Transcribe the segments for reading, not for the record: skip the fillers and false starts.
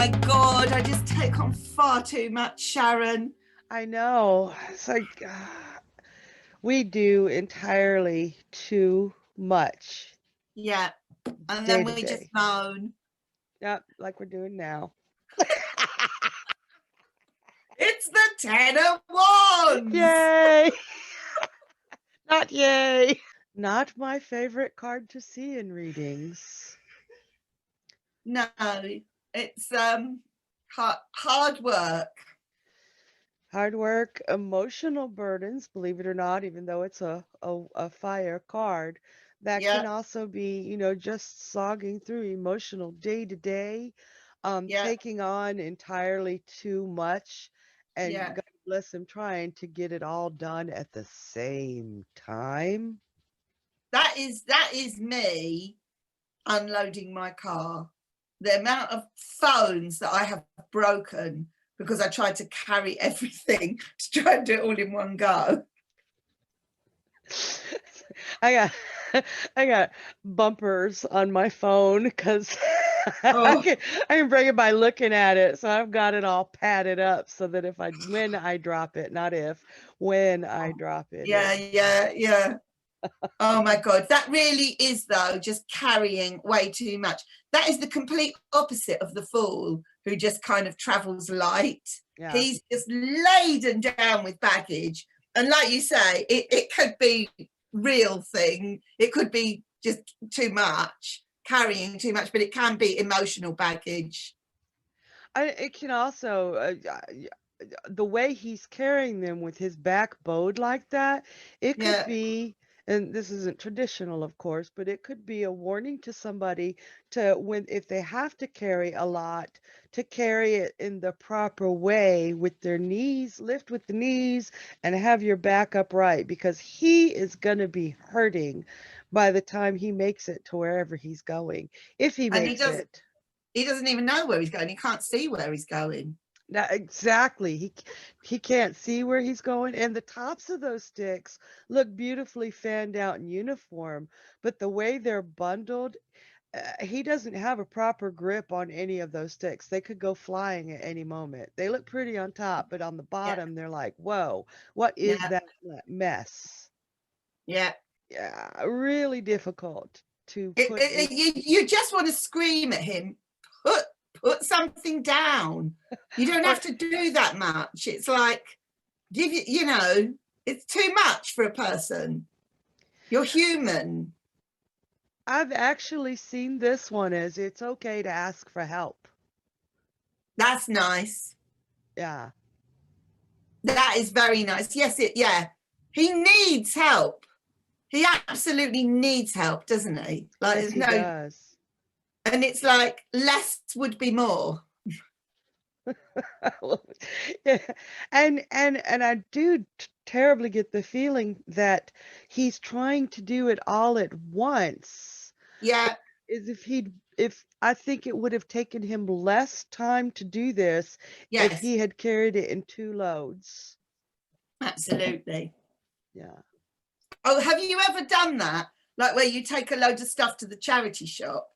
my God, I just take on far too much, Sharon. I know. It's like we do entirely too much Yeah. And day then to we just day. moan. Yep, like we're doing now. It's the 10 of Wands. Yay! Not yay. Not my favorite card to see in readings. No, it's hard work. Hard work, emotional burdens, believe it or not, even though it's a fire card, that Yeah, can also be, just slogging through emotional day to day, yeah, taking on entirely too much, and yeah. God bless him, trying to get it all done at the same time. That is me unloading my car. The amount of phones that I have broken because I tried to carry everything to try and do it all in one go. I got I got bumpers on my phone because Oh, I can bring it by looking at it. So I've got it all padded up so that if I when I drop it, not if, when I drop it, yeah, yeah, yeah. Oh my God. That really is, though, just carrying way too much. That is the complete opposite of the fool who just kind of travels light. yeah. He's just laden down with baggage. And like you say, it could be real thing. It could be just too much, carrying too much, but it can be emotional baggage. It can also the way he's carrying them with his back bowed like that, it could Yeah, be, and this isn't traditional, of course, but it could be a warning to somebody to when if they have to carry a lot, to carry it in the proper way with their knees, lift with the knees, and have your back upright because he is going to be hurting by the time he makes it to wherever he's going, if he and makes it. he doesn't even know where he's going. He can't see where he's going. Now, exactly. He can't see where he's going, and the tops of those sticks look beautifully fanned out in uniform, but the way they're bundled, he doesn't have a proper grip on any of those sticks. They could go flying at any moment. They look pretty on top, but on the Yeah, bottom, they're like, "Whoa, what is yeah, that mess?" yeah. Yeah, really difficult to put in. You just want to scream at him, put put something down. You don't Or have to do that much. It's like give you, it's too much for a person. You're human. I've actually seen this one as it's okay to ask for help. That's nice. Yeah. That is very nice. Yes, yeah. He needs help. He absolutely needs help, doesn't he? Like Yes, there's he no, does. and it's like less would be more. Yeah, and I do terribly get the feeling that he's trying to do it all at once. Yeah, Is if I think it would have taken him less time to do this if yes, he had carried it in two loads. absolutely. Yeah. Oh, have you ever done that? Like where you take a load of stuff to the charity shop,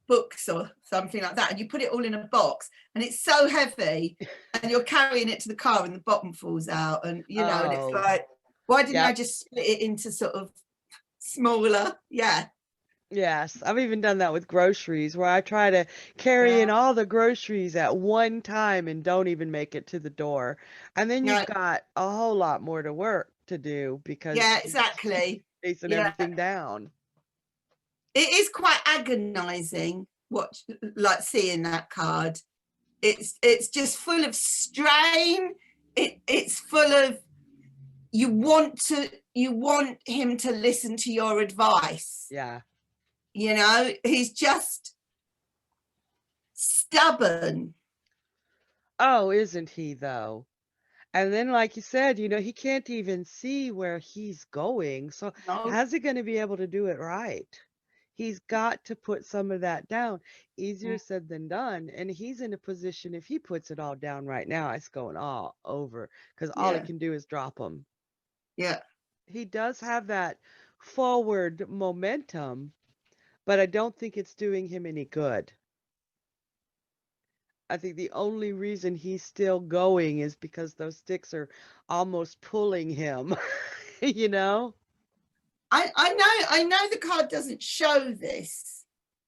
books or something like that, and you put it all in a box, and it's so heavy, and you're carrying it to the car, and the bottom falls out, and it's Oh, like, why didn't I yep. just split it into sort of smaller? Yeah, Yes, I've even done that with groceries where I try to carry in yeah, all the groceries at one time and don't even make it to the door. And then you've no, got a whole lot more to work to do because yeah, you're exactly. chasing Yeah, everything down. it is quite agonizing. What like seeing that card? It's just full of strain. It's full of you want him to listen to your advice. Yeah. He's just stubborn. Oh, isn't he though? And then, like you said, he can't even see where he's going. So No, how's he going to be able to do it right? He's got to put some of that down. Easier said than done. And he's in a position, if he puts it all down right now, it's going all over because all he yeah, can do is drop them. yeah, He does have that forward momentum, but I don't think it's doing him any good. I think the only reason he's still going is because those sticks are almost pulling him, you know? I know the card doesn't show this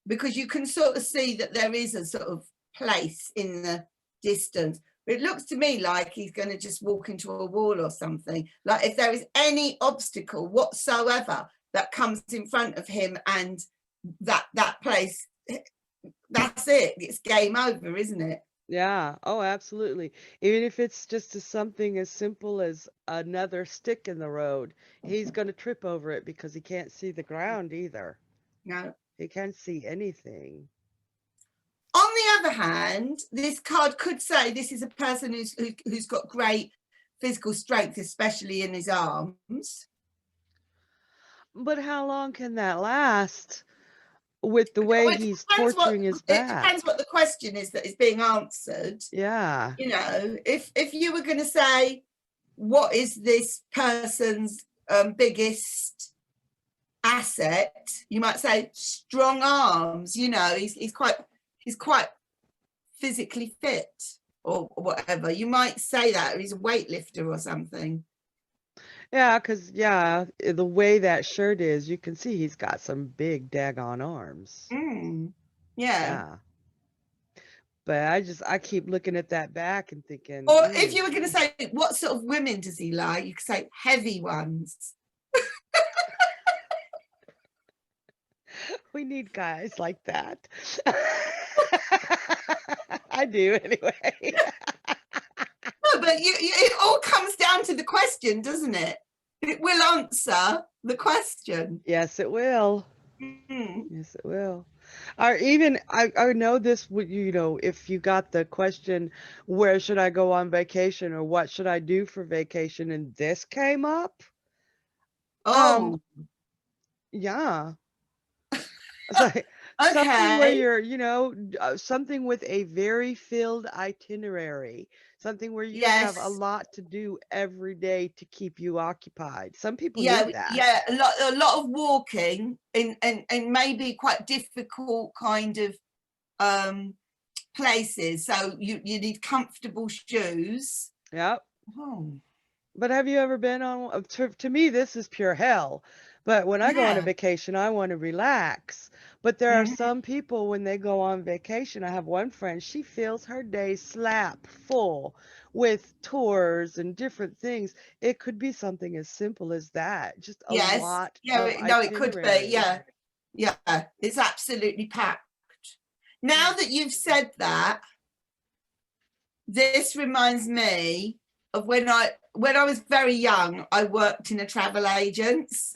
because you can sort of see that there is a sort of place in the distance. But it looks to me like he's going to just walk into a wall or something. Like if there is any obstacle whatsoever that comes in front of him and that place, that's it. It's game over, isn't it? Yeah. Oh, absolutely. Even if it's just something as simple as another stick in the road, he's going to trip over it because he can't see the ground either. No. He can't see anything. On the other hand, this card could say this is a person who's got great physical strength, especially in his arms. But how long can that last with the way Well, he's torturing his it back? depends what the question is that is being answered. Yeah. You know, if you were going to say, what is this person's biggest asset? You might say strong arms. You know, he's quite physically fit or whatever. You might say that, or he's a weightlifter or something. Yeah, because, yeah, the way that shirt is, you can see he's got some big daggone arms. Yeah. Yeah. But I keep looking at that back and thinking, Or if you were going to say, what sort of women does he like? You could say heavy ones. we need guys like that. I do anyway. No, but it all comes down to the question, doesn't it? It will answer the question. Yes, it will. Yes, it will. Or even I know this would, if you got the question, where should I go on vacation or what should I do for vacation, and this came up. Oh, Yeah. It's like something where okay. you're, something with a very filled itinerary, something where you have a Yes. lot to do every day to keep you occupied. Some people Yeah, need that. yeah. A lot of walking in maybe quite difficult kind of places. So you need comfortable shoes. Yep. Oh, But have you ever been on, to me, this is pure hell. But when I go on a yeah. vacation, I want to relax. But there are Mhm. some people when they go on vacation, I have one friend, she fills her day slap full with tours and different things. It could be something as simple as that, just a Yes. lot Yeah. of No, it could be. itinerary. Yeah. Yeah. It's absolutely packed. Now Yeah. that you've said that, this reminds me of when I was very young. I worked in a travel agents,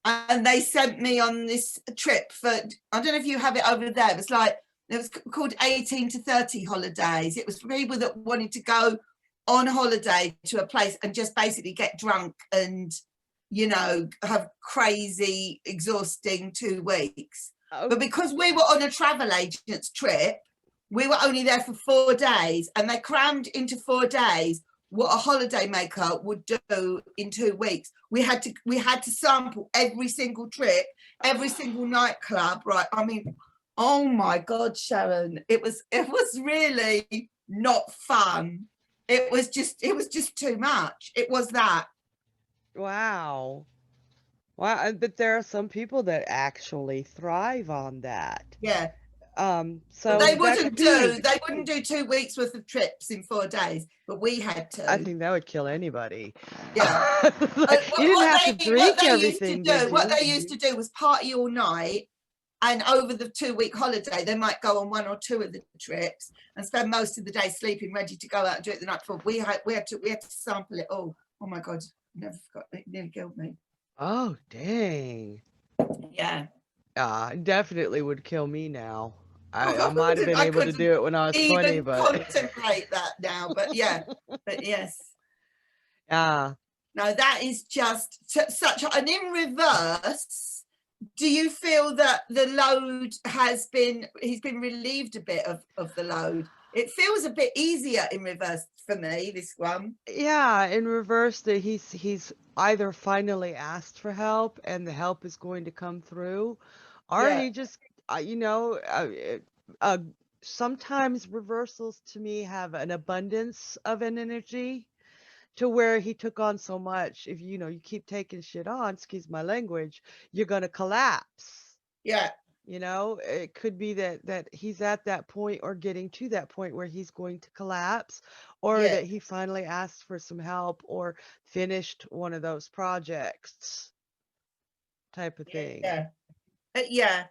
and they sent me on this trip for, I don't know if you have it over there. It was called 18 to 30 holidays. It was for people that wanted to go on holiday to a place and just basically get drunk and have crazy exhausting 2 weeks. Oh, But because we were on a travel agent's trip, we were only there for 4 days, and they crammed into 4 days what a holidaymaker would do in 2 weeks. We had to sample every single trip, every single nightclub. Right? I mean, oh my God, Sharon, it was really not fun. It was just too much. It was that. wow. Wow. But there are some people that actually thrive on that. Yeah. But So that could be. they wouldn't do 2 weeks worth of trips in 4 days, but we had I to. think that would kill anybody. Yeah. You didn't have to drink everything, did What you? they used to do was party all night, and over the 2 week holiday, they might go on 1 or 2 of the trips and spend most of the day sleeping, ready to go out and do it the night before. We had to sample it all. Oh my God, never forgot. It nearly killed me. Oh, dang. Yeah. Definitely would kill me now. I might have been I able to couldn't do it when I was 20, even but contemplate that now. But yeah, but yes. yeah. No, that is just such and in reverse. Do you feel that the load he's been relieved a bit of the load? It feels a bit easier in reverse for me, this one. Yeah, in reverse that he's either finally asked for help and the help is going to come through, or Yeah. he just uh, you know, uh, uh, sometimes reversals to me have an abundance of an energy to where he took on so much. If you keep taking shit on, excuse my language, you're going to collapse. Yeah. It could be that he's at that point or getting to that point where he's going to collapse, or Yeah. that he finally asked for some help or finished one of those projects type of thing. Yeah. Yeah.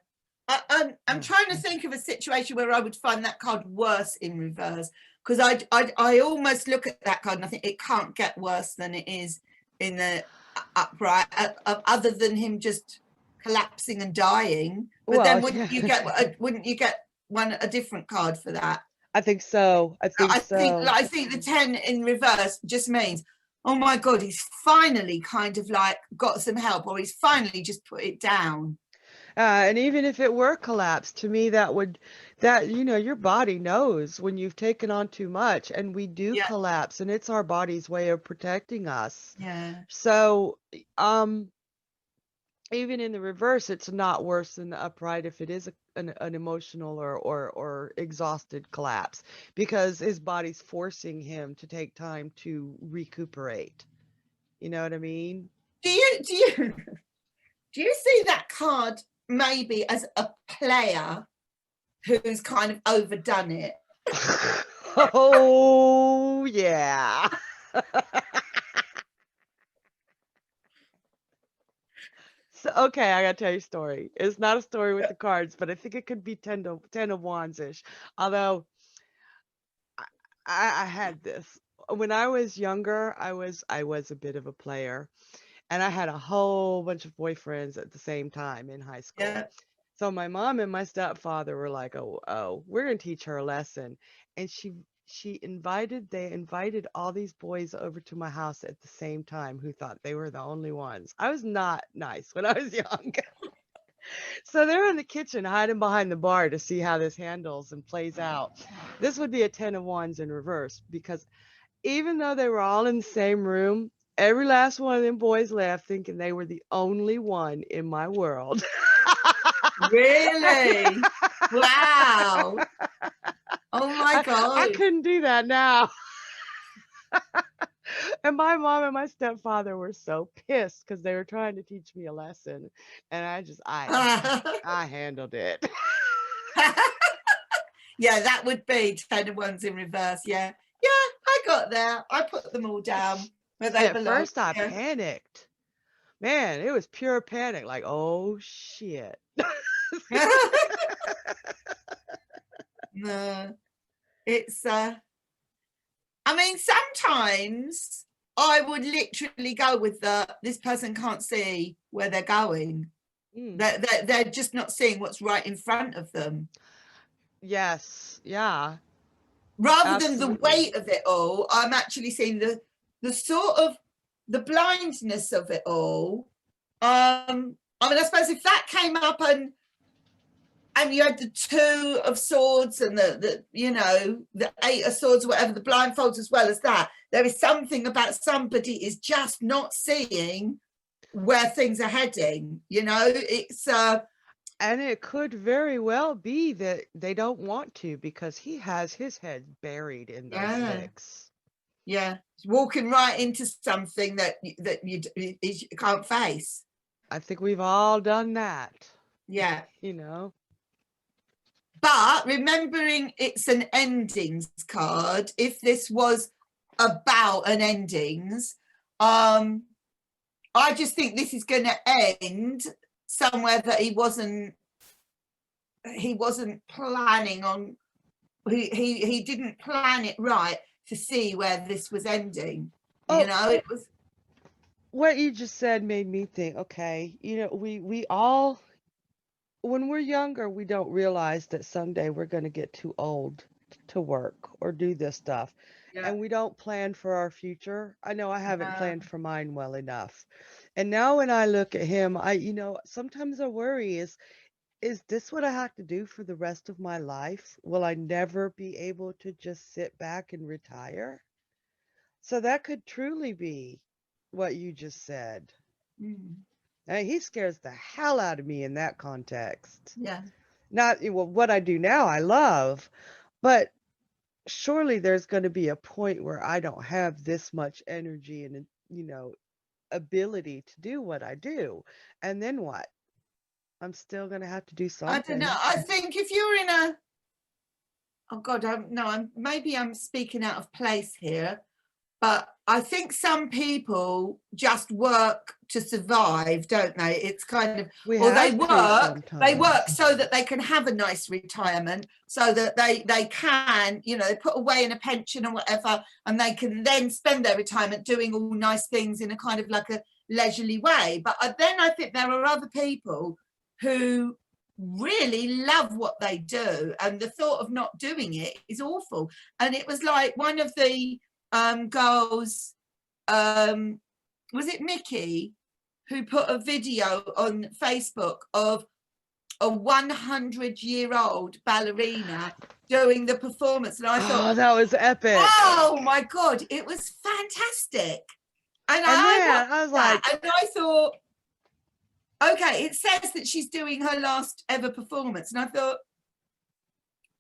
I'm Yeah. trying to think of a situation where I would find that card worse in reverse, because I almost look at that card and I think it can't get worse than it is in the upright, other than him just collapsing and dying. But Well, then wouldn't you get a different card for that? I think so. I think I think so. I think the 10 in reverse just means, oh my God, he's finally kind of like got some help, or he's finally just put it down. And even if it were collapse, to me, your body knows when you've taken on too much, and we do Yeah. collapse, and it's our body's way of protecting us. Yeah. So, even in the reverse, it's not worse than the upright if it is an emotional or exhausted collapse, because his body's forcing him to take time to recuperate. You know what I mean? Do you do you see that card maybe as a player who's kind of overdone it? Oh, yeah. So, okay, I gotta tell you a story. It's not a story with the cards, but I think it could be ten of wands ish. Although I had this when I was younger. I was a bit of a player, and I had a whole bunch of boyfriends at the same time in high school. Yeah. So my mom and my stepfather were like, "Oh, we're gonna teach her a lesson," and they invited all these boys over to my house at the same time who thought they were the only ones. I was not nice when I was young. So they're in the kitchen hiding behind the bar to see how this handles and plays out. This would be a 10 of wands in reverse, because even though they were all in the same room, every last one of them boys left thinking they were the only one in my world. Really? Wow. Oh my I God. couldn't do that now. And my mom and my stepfather were so pissed because they were trying to teach me a lesson, and I handled it. Yeah, that would be 10 of wands in reverse. Yeah. Yeah, I got there. I put them all down where they At belong. first, I Yeah. panicked. Man, it was pure panic. Like, oh shit. No, it's I mean, sometimes I would literally go with this person can't see where they're going. Mm. They're just not seeing what's right in front of them. Yes. Yeah. Rather than the Absolutely. weight of it all, I'm actually seeing the sort of the blindness of it all. I mean, I suppose if that came up and you had the 2 of swords and the the 8 of swords, whatever, the blindfolds, as well as that, there is something about somebody is just not seeing where things are heading. It's And it could very well be that they don't want to, because he has his head buried in those yeah, licks. yeah, walking right into something that you can't face. I think we've all done that. Yeah. But remembering it's an endings card, if this was about an endings, I just think this is going to end somewhere that he wasn't planning on. He didn't plan it right to see where this was ending. It was. What you just said made me think, okay, we all, when we're younger, we don't realize that someday we're going to get too old to work or do this stuff. Yeah. And we don't plan for our future. I know I haven't planned for mine well enough. And now when I look at him, sometimes I worry, is this what I have to do for the rest of my life? Will I never be able to just sit back and retire? So that could truly be what you just said. Mm. I mean, he scares the hell out of me in that context. Yeah. Not well, what I do now, I love, but surely there's going to be a point where I don't have this much energy and, ability to do what I do. And then what? I'm still going to have to do I don't know. something. I think if you're in a, oh God, maybe I'm speaking out of place here, but I think some people just work to survive, don't they? It's kind of, We or have to they sometimes. work so that they can have a nice retirement, so that they can, they put away in a pension or whatever, and they can then spend their retirement doing all nice things in a kind of like a leisurely way. But then I think there are other people who really love what they do, and the thought of not doing it is awful. And it was like one of the girls, was it Mickey, who put a video on Facebook of a 100-year-old ballerina doing the performance, and I thought, Oh, that was epic. oh my God, it was fantastic. And And I then watched I was that, like, and I thought, okay, it says that she's doing her last ever performance, and I thought,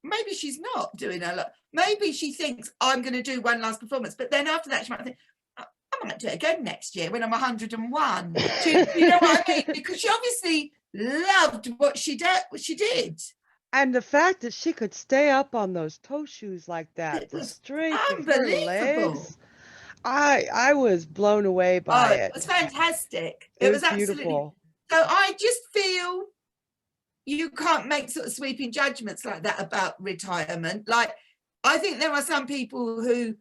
maybe she's not doing her lot. Maybe she thinks I'm going to do one last performance, but then after that she might think, I might do it again next year when I'm 101. Do you know what I mean? Because she obviously loved what she did. and the fact that she could stay up on those toe shoes like that, It the was strength of her unbelievable. legs, I was blown away Oh, by it it. was fantastic. It It was was absolutely. beautiful. So I just feel you can't make sort of sweeping judgments like that about retirement. Like, I think there are some people who,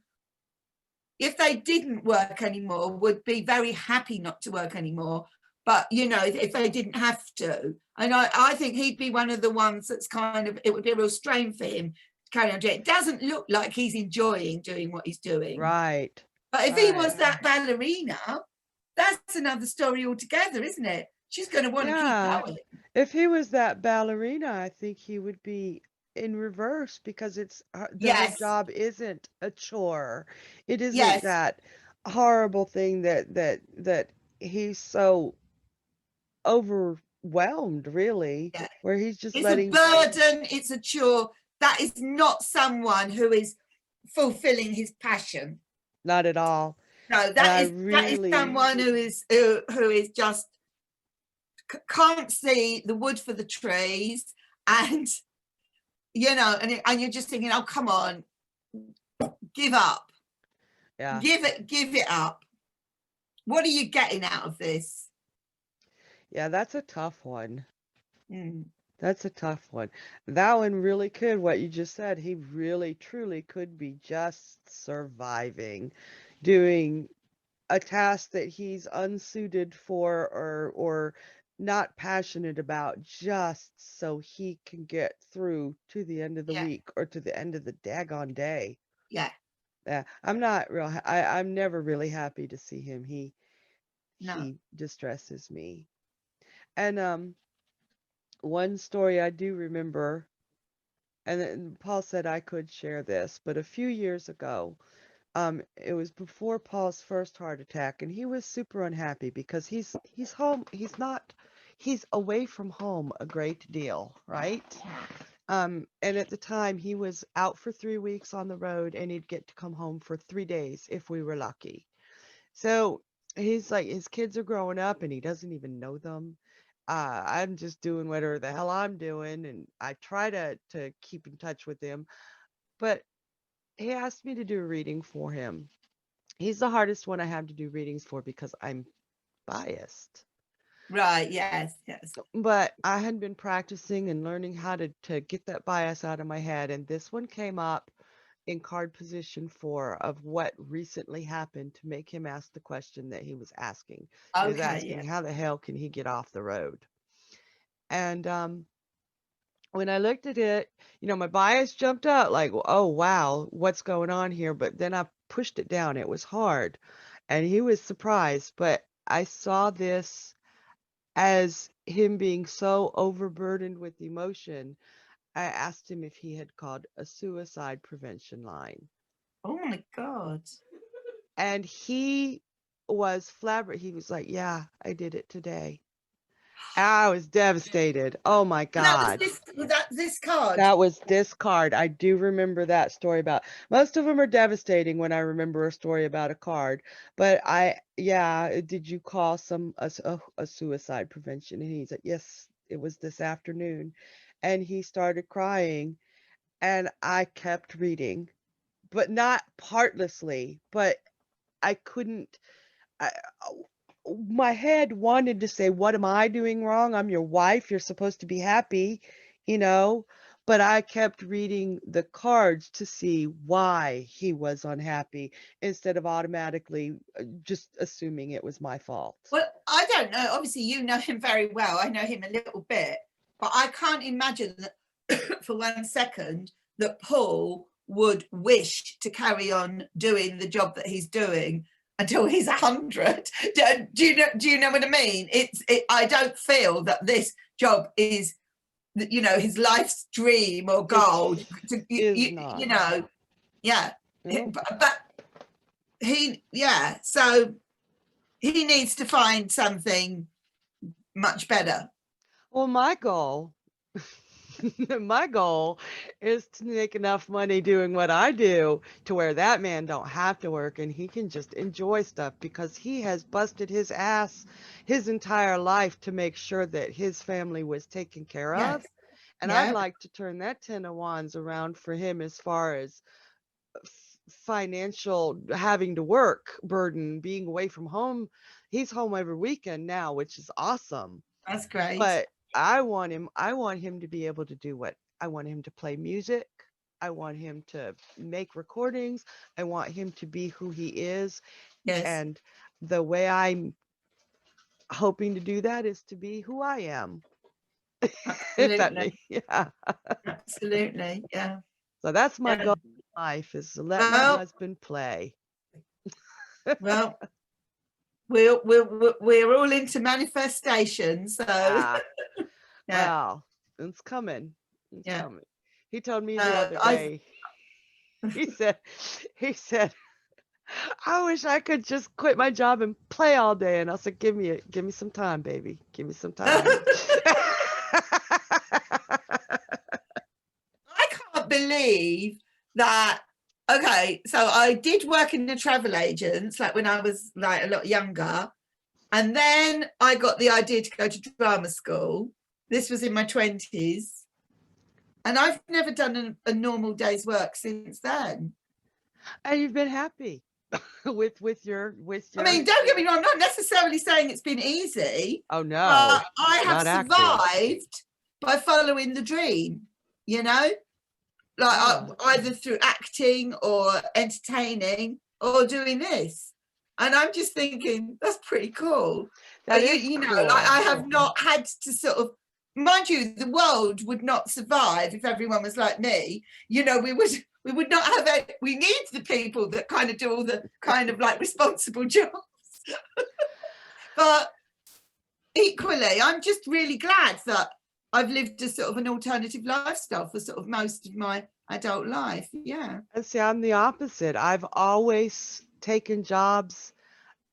if they didn't work anymore, would be very happy not to work anymore. But, if they didn't have to. And I think he'd be one of the ones that's kind of, it would be a real strain for him to carry on doing it. It doesn't look like he's enjoying doing what he's doing. Right. But if he was Right. that ballerina, that's another story altogether, isn't it? She's going to want to keep Yeah. going. If he was that ballerina, I think he would be in reverse because her Yes, job isn't a chore. It isn't yes. that horrible thing that he's so overwhelmed, really, Yeah. where he's just It's a letting burden, it's a chore. That is not someone who is fulfilling his passion. not at all. No, And I that is really, someone who is just can't see the wood for the trees, and and you're just thinking, oh, come on, give up, yeah, give it up. What are you getting out of this? yeah, that's a tough one. Mm. That's a tough one. That one really could, what you just said, he really truly could be just surviving, doing a task that he's unsuited for or not passionate about just so he can get through to the end of the Yeah, week or to the end of the daggone day. yeah, Yeah, I'm not real I'm never really happy to see him. no, He distresses me. And one story I do remember, and then Paul said I could share this, but a few years ago, it was before Paul's first heart attack, and he was super unhappy because he's home, he's away from home a great deal, right? And at the time he was out for 3 weeks on the road, and he'd get to come home for 3 days if we were lucky. So he's like, his kids are growing up and he doesn't even know them. I'm just doing whatever the hell I'm doing, and I try to keep in touch with him. But he asked me to do a reading for him. He's the hardest one I have to do readings for because I'm biased. right, yes, yes. But I had been practicing and learning how to get that bias out of my head, and this one came up in card position 4 of what recently happened to make him ask the question that he was asking. He was Okay, asking, yeah. how the hell can he get off the road? And when I looked at it, my bias jumped out like, oh, wow, what's going on here? But then I pushed it down. It was hard. And he was surprised. But I saw this as him being so overburdened with emotion. I asked him if he had called a suicide prevention line. Oh my God. And he was flabbergasted. He was like, yeah, I did it today. I was devastated. Oh my And that was God. this card. That was this card. I do remember that story about, most of them are devastating when I remember a story about a card. But yeah, did you call a suicide prevention? And he said, yes, it was this afternoon. And he started crying and I kept reading, but not partlessly, but I couldn't, I, my head wanted to say, what am I doing wrong? I'm your wife. You're supposed to be happy, you know? But I kept reading the cards to see why he was unhappy instead of automatically just assuming it was my fault. Well, I don't know. Obviously, you know him very well. I know him a little bit, but I can't imagine that for 1 second that Paul would wish to carry on doing the job that he's doing until he's 100. Do you know what I mean? I don't feel that this job is, you know, his life's dream or goal. You know, yeah. No. But so he needs to find something much better. Well, my goal my goal is to make enough money doing what I do to where that man don't have to work and he can just enjoy stuff, because he has busted his ass his entire life to make sure that his family was taken care of. Yes. And I'd like to turn that 10 of wands around for him as far as financial, having to work burden, being away from home. He's home every weekend now, which is awesome. That's great. But I want him to be able to do what I want him to play music. I want him to make recordings. I want him to be who he is. Yes. And the way I'm hoping to do that is to be who I am. Absolutely. Yeah. Absolutely. Yeah. So that's my goal in life, is to let my husband play. Well, we're all into manifestation, so Yeah. Well, it's coming. It's coming. He told me the other day. He said, I wish I could just quit my job and play all day. And I said, give me some time, baby. Give me some time. I can't believe that. Okay, so I did work in the travel agents, like when I was like a lot younger, and then I got the idea to go to drama school. This was in my 20s, and I've never done a normal day's work since then. And you've been happy with your. I mean, don't get me wrong, I'm not necessarily saying it's been easy. Oh no, I have survived by following the dream, you know, like either through acting or entertaining or doing this. And I'm just thinking that's pretty cool. That is you know, cool. Like I have not had to sort of, mind you, the world would not survive if everyone was like me. You know, we would not have it. We need the people that kind of do all the kind of like responsible jobs. But equally, I'm just really glad that I've lived a sort of an alternative lifestyle for sort of most of my adult life. Yeah. And see, I'm the opposite. I've always taken jobs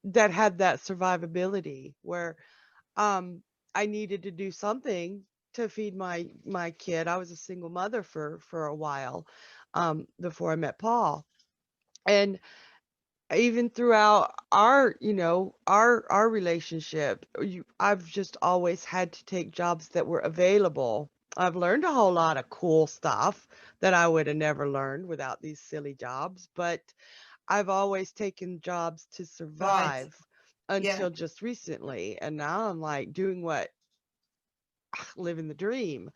that had that survivability, where I needed to do something to feed my kid. I was a single mother for a while before I met Paul. And even throughout our relationship, I've just always had to take jobs that were available. I've learned a whole lot of cool stuff that I would have never learned without these silly jobs, but I've always taken jobs to survive until just recently. And now I'm like doing what, living the dream.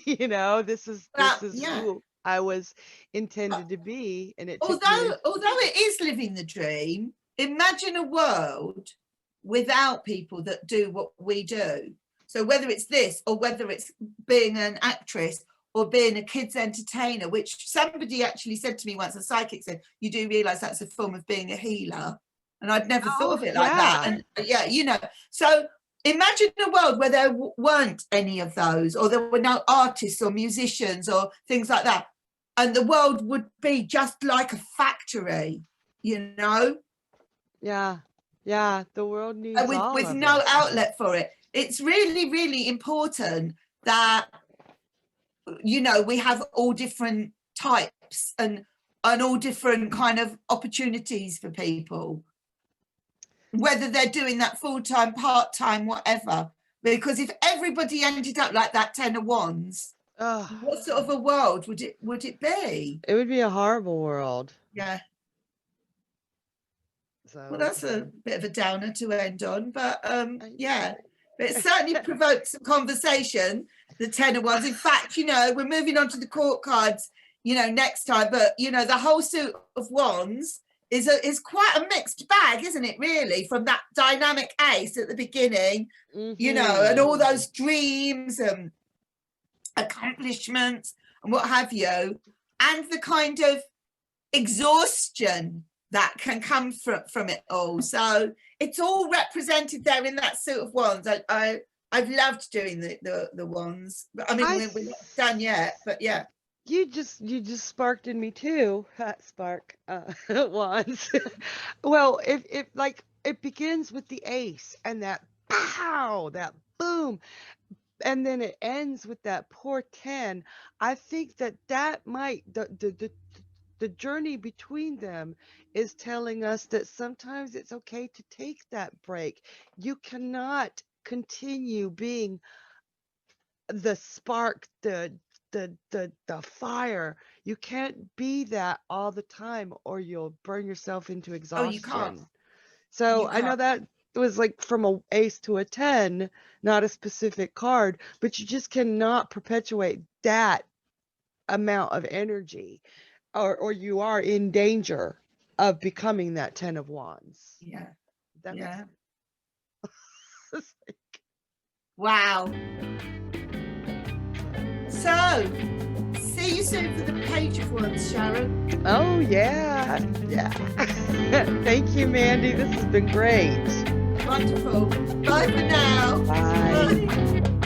You know, this is who I was intended to be. And it although it is living the dream, imagine a world without people that do what we do. So whether it's this or whether it's being an actress or being a kids entertainer, which somebody actually said to me once, a psychic said, you do realize that's a form of being a healer. And I'd never thought of it like that. And yeah, you know, so imagine a world where there weren't any of those, or there were no artists or musicians or things like that. And the world would be just like a factory, you know? Yeah. Yeah. The world needs with no outlet for it. it's really, really important that, you know, we have all different types and all different kind of opportunities for people, whether they're doing that full-time, part-time, whatever. Because if everybody ended up like that 10 of Wands, what sort of a world would it be? It would be a horrible world. Yeah. So Well, that's a bit of a downer to end on, but yeah, but it certainly provoked some conversation, the 10 of Wands. In fact, you know, we're moving on to the court cards, you know, next time, but you know, the whole suit of Wands is quite a mixed bag, isn't it, really, from that dynamic ace at the beginning, you know, and all those dreams and accomplishments and what have you, and the kind of exhaustion that can come from it all. So it's all represented there in that suit of Wands. I've loved doing the wands, but I mean, we're not done yet, but yeah. You just sparked in me too. Spark wands. Well, if like it begins with the ace and that pow, that boom, and then it ends with that poor 10. I think that might the journey between them is telling us that sometimes it's okay to take that break. You cannot continue being the spark, the fire. You can't be that all the time, or you'll burn yourself into exhaustion. Oh, you can't. So I know that was like from a ace to a 10, not a specific card, but you just cannot perpetuate that amount of energy, or you are in danger of becoming that 10 of Wands. Yeah. That yeah. Wow. So, see you soon for the Page of Wands, Sharon. Oh, yeah. Thank you, Mandy. This has been great. Wonderful. Bye for now. Bye. Bye.